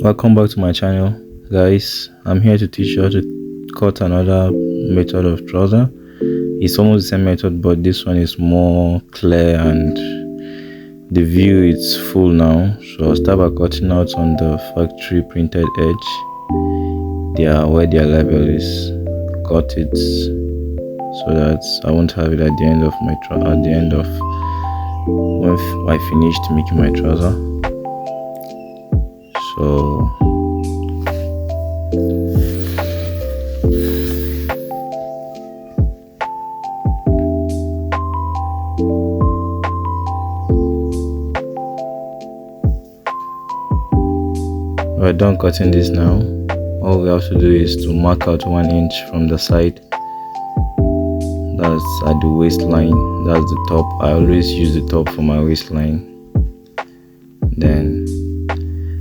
Welcome back to my channel, guys. I'm here to teach you how to cut another method of trouser. It's almost the same method, but this one is more clear and the view is full now. So I'll start by cutting out on the factory printed edge. Where their label is. Cut it so that I won't have it at the end of my when I finished making my trouser. So we're done cutting this now. All we have to do is to mark out 1 inch from the side. That's at the waistline. That's the top. I always use the top for my waistline. Then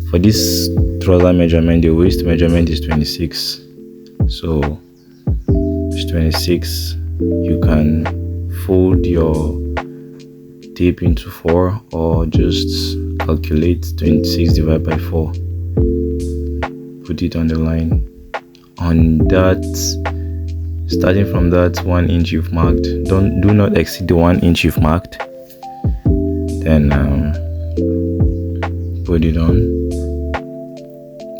for this trouser measurement, the waist measurement is 26. So it's 26. You can fold your tape into 4 or just calculate 26 divided by 4. Put it on the line. On that, starting from that 1 inch you've marked, do not exceed the 1 inch you've marked. Then put it on.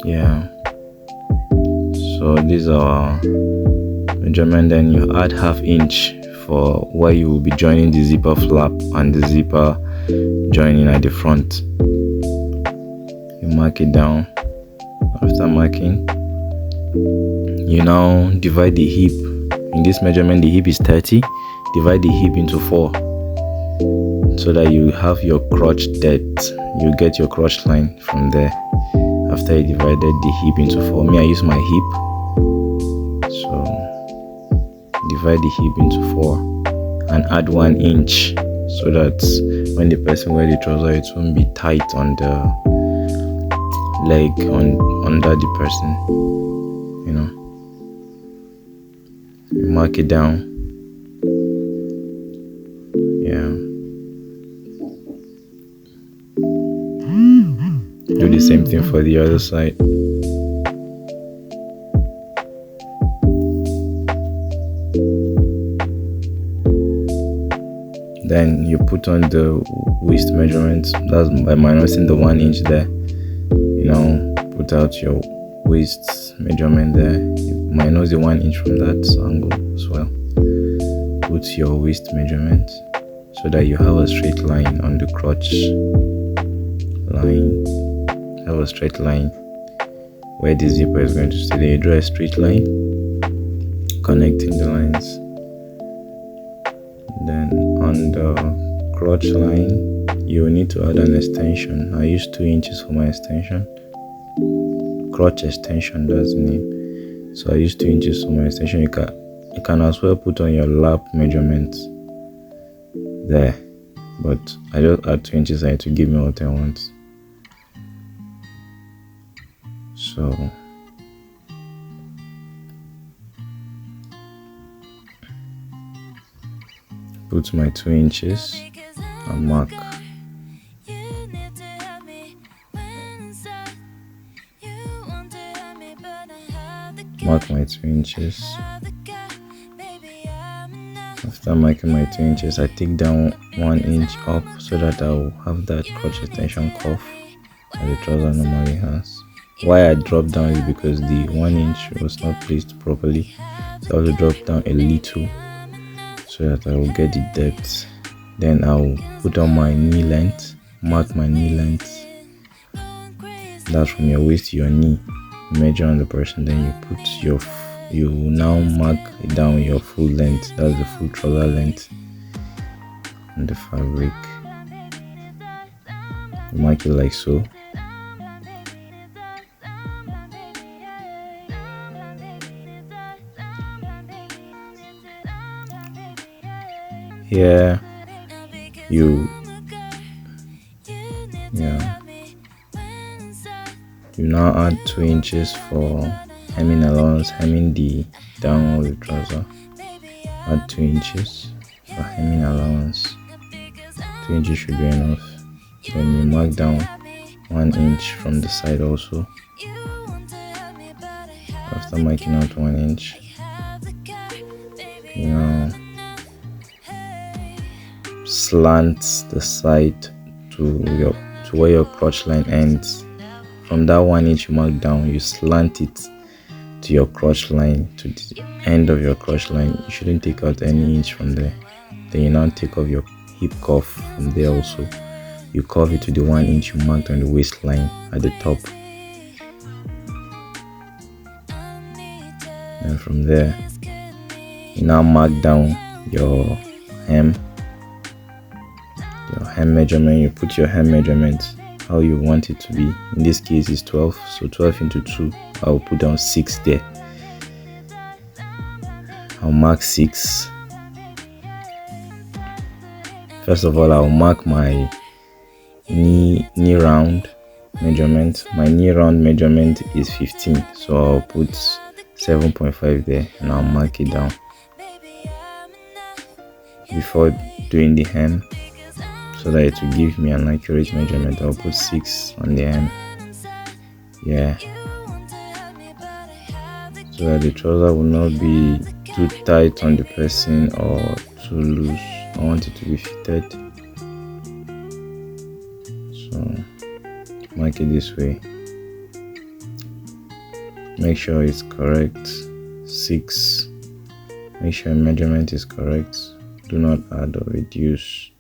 Yeah. So these are measurement. Then you add ½ inch for where you will be joining the zipper flap and the zipper joining at the front. You mark it down. After marking, you now divide the hip. In this measurement, the hip is 30. Divide the hip into 4 so that you have your crotch depth. You get your crotch line from there after you divided the hip into 4. Me, I use my hip, so divide the hip into 4 and add 1 inch so that when the person wears the trouser, it won't be tight on the leg under the person. You mark it down. Yeah. Do the same thing for the other side. Then you put on the waist measurement. That's by minusing the 1 inch there. Put out your waist measurement there. You minus the 1 inch from that angle as well. Put your waist measurement so that you have a straight line on the crotch line. Have a straight line where the zipper is going to stay. Then you draw a straight line connecting the lines. Then on the crotch line, you will need to add an extension. I use 2 inches for my extension. Crotch extension, that's the name. So I use 2 inches for my extension. You can as well put on your lap measurement there, but I just add 2 inches to give me what I want. So put my 2 inches and mark. Mark my 2 inches. After marking my 2 inches, I take down 1 inch up so that I will have that crotch extension cuff that the trouser normally has. Why I dropped down is because the 1 inch was not placed properly, so I have to drop down a little so that I will get the depth. Then I will put on my knee length. Mark my knee length. That's from your waist to your knee. Measure on the person, then you now mark down your full length. That's the full trouser length on the fabric. You mark it like so. Here you now add 2 inches for hemming allowance, hemming the down of the trouser. Add 2 inches for hemming allowance. 2 inches should be enough. Then you mark down 1 inch from the side also. After marking out 1 inch, slant the side to where your crotch line ends. From that 1 inch you mark down, you slant it to your crotch line, to the end of your crotch line. You shouldn't take out any inch from there. Then you now take off your hip cuff from there also. You curve it to the 1 inch you marked on the waistline at the top. And from there, you now mark down your hem. Your hem measurement, you put your hem measurement how you want it to be. In this case is 12, so 12 into 2, I'll put down 6 there. I'll mark 6. First of all, I'll mark my knee round measurement. My knee round measurement is 15, so I'll put 7.5 there and I'll mark it down. Before doing the hem, so that it will give me an accurate measurement, I'll put 6 on the hem. Yeah, so that the trouser will not be too tight on the person or too loose. I want it to be fitted, so mark it this way. Make sure it's correct. 6. Make sure measurement is correct. Do not add or reduce.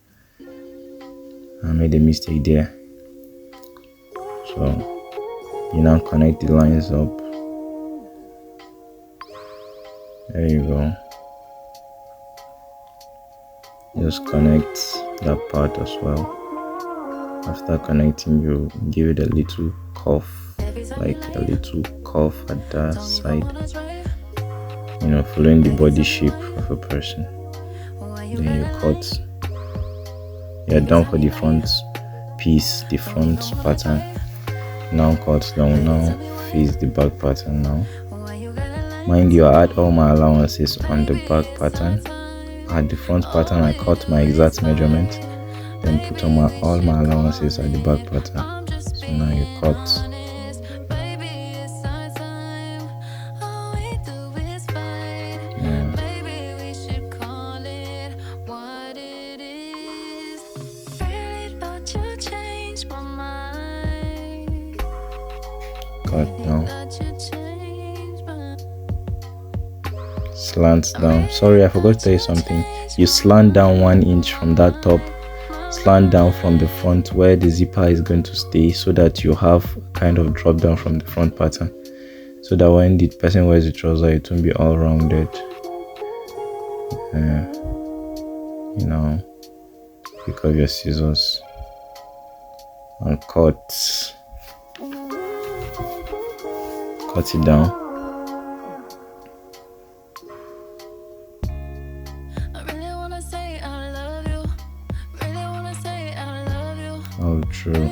I made a mistake there. So you now connect the lines up. There you go. Just connect that part as well. After connecting, you give it a little cuff, like a little cuff at that side, following the body shape of a person. Then you cut. You're done for the front piece, the front pattern. Now cut down, now face the back pattern now. Mind you, I add all my allowances on the back pattern. At the front pattern, I cut my exact measurement, then put on all my allowances at the back pattern. So now you cut. Cut down. Slant down. Sorry, I forgot to tell you something. You slant down 1 inch from that top, slant down from the front where the zipper is going to stay, so that you have kind of drop down from the front pattern, so that when the person wears the trouser, it won't be all rounded. Pick up your scissors and cut it down. Oh, true.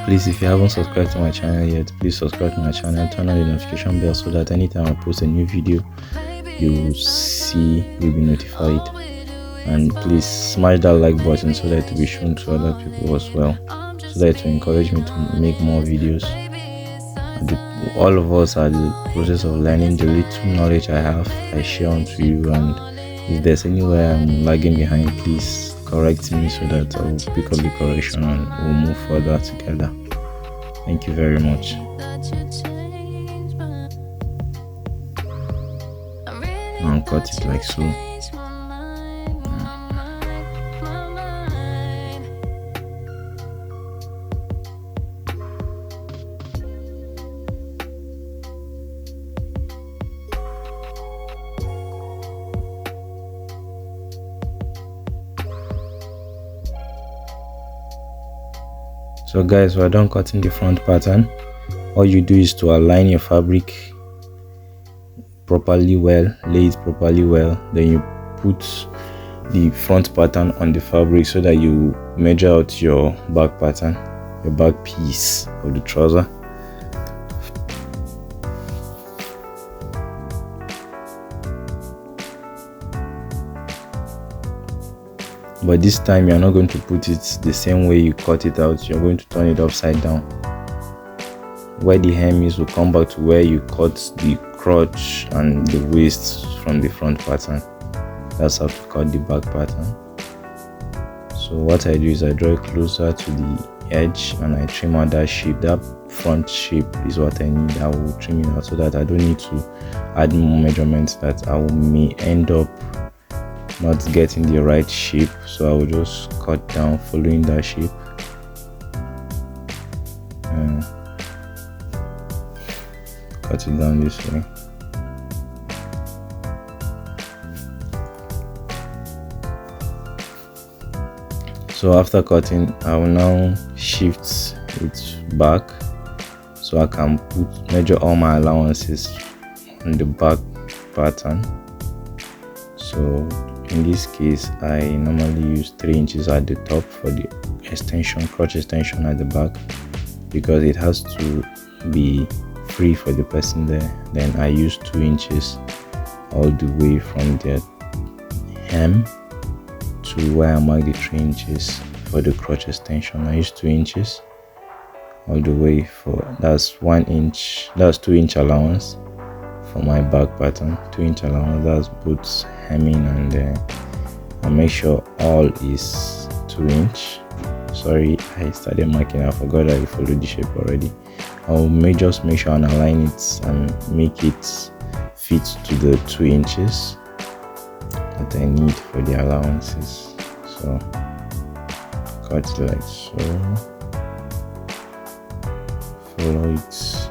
Please, if you haven't subscribed to my channel yet, please subscribe to my channel, turn on the notification bell so that anytime I post a new video, you'll be notified. And please smash that like button so that it will be shown to other people as well, so that it will encourage me to make more videos. All of us are in the process of learning. The little knowledge I have, I share onto you, and if there's anywhere I'm lagging behind, please correct me so that I'll pick up the correction and we'll move further together. Thank you very much. Now cut it like so. So guys, we're done cutting the front pattern. All you do is to align your fabric properly well, lay it properly well, then you put the front pattern on the fabric so that you measure out your back pattern, your back piece of the trouser. but this time you're not going to put it the same way you cut it out. You're going to turn it upside down. Where the hem is will come back to where you cut the crotch and the waist from the front pattern. That's how to cut the back pattern. So what I do is I draw it closer to the edge and I trim out that shape. That front shape is what I need. I will trim it out so that I don't need to add more measurements that I may end up not getting the right shape. So I will just cut down following that shape. Cut it down this way. So after cutting, I will now shift it back so I can measure all my allowances on the back pattern. So in this case, I normally use 3 inches at the top for the extension, crotch extension at the back, because it has to be free for the person there. Then I use 2 inches all the way from the hem to where I mark the 3 inches for the crotch extension. I use 2 inches all the way for, that's 1 inch, that's 2 inch allowance for my back pattern, 2 inch allowance, that's both hemming and I make sure all is 2 inch. Sorry, I started marking, I forgot that I followed the shape already. I'll just make sure and align it and make it fit to the 2 inches that I need for the allowances. So cut it like so, follow it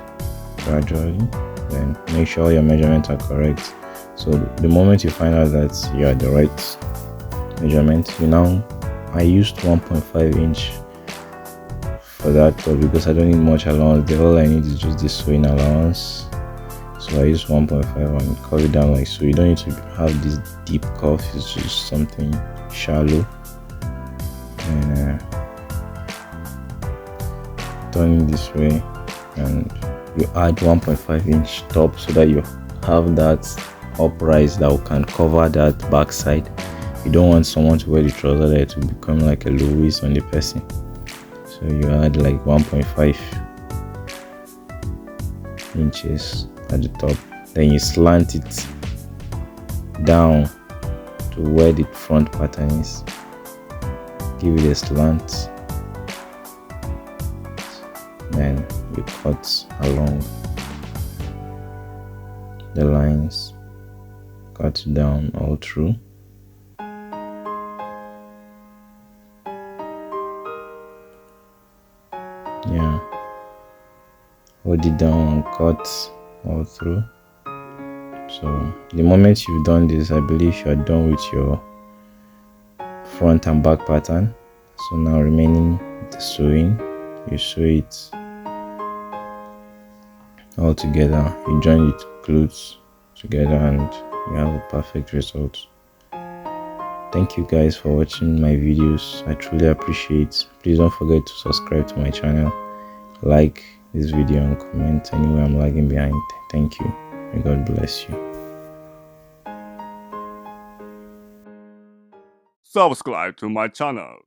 gradually, then make sure your measurements are correct. So the moment you find out that you are the right measurement, I used 1.5 inch for that top because I don't need much allowance. All I need is just the sewing allowance. So I use 1.5 and cut it down like so. You don't need to have this deep cuff, it's just something shallow. And turn it this way, and you add 1.5 inch top so that you have that uprise that can cover that back side. You don't want someone to wear the trouser there to become like a low waist on the person. So you add like 1.5 inches at the top, then you slant it down to where the front pattern is. Give it a slant, then you cut along the lines, cut it down all through. Yeah, hold it down and cut all through. So the moment you've done this, I believe you are done with your front and back pattern. So now remaining the sewing, you sew it all together, you join it close together and you have a perfect result. Thank you guys for watching my videos. I truly appreciate. Please don't forget to subscribe to my channel, like this video and comment anywhere I'm lagging behind. Thank you. May God bless you. Subscribe to my channel.